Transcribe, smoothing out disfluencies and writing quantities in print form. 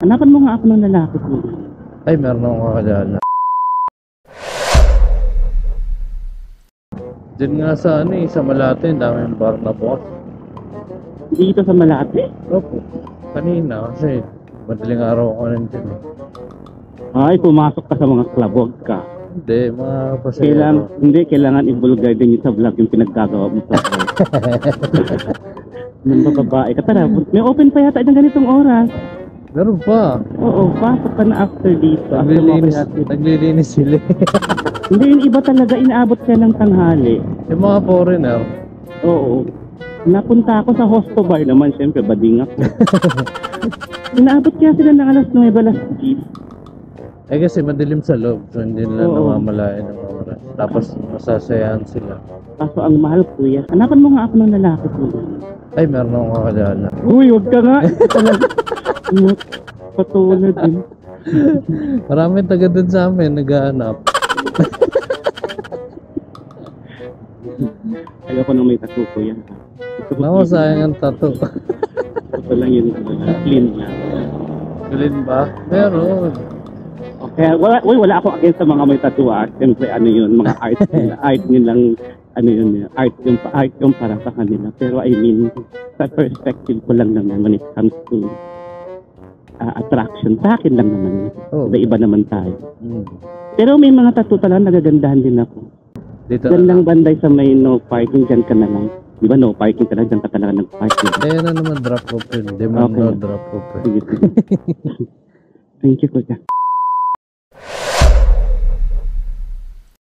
Hanapan mo nga ako ng lalaki ko. Ay, meron akong kakilala. Diyan nga sa sa Malate, daming bar na boss. Dito sa Malate? Opo. Kanina kasi madaling araw ako nandiyan eh. Ay, pumasok ka sa mga club, wag ka. Hindi, mga pasayero. Kailangan i-vulgar din yung sa vlog yung pinaggagawa mo sa vlog. Nung babae ka, tara, may open pa yata ng ganitong oras. Meron pa. Oo, pasok ka na after dito. Naglilinis sila. Hindi, yung iba talaga inaabot ka ng tanghali. Yung mga foreigner. Oo. Napunta ako sa hosto bar naman, syempre, bading ako. Inaabot kaya sila ng alas 9, alas 10. Eh kasi madilim sa loob, so hindi nila namamalayan ng oras. Tapos masasayahan sila. Kaso ang mahal, kuya. Hanapan mo nga ako ng lalaki ko. Ay, meron akong kakilala. Uy, wag ka nga. Patulad din. Maraming taga dun sa amin, naghahanap. Ayoko nang may tattoo ko yan. Naku, sayang ang tattoo. Ito lang yun. Clean na. Clean ba? Meron. Okay, wala ako against sa mga may tattoo. Siyempre, ano yun, mga art nila. Art nilang, ano yun, art yung para sa kanila. Pero I mean, sa perspective ko lang naman when it comes to attraction. Sa akin lang naman. Iba naman tayo. Pero may mga tattoo talaga nagagandahan din ako. Dito Diyan lang banday sa may no parking, dyan ka na lang. Di ba no parking ka lang, dyan ka talaga nag-parking. Kaya na naman drop off yun. Di mo no drop off. Sige. Thank you, kuya.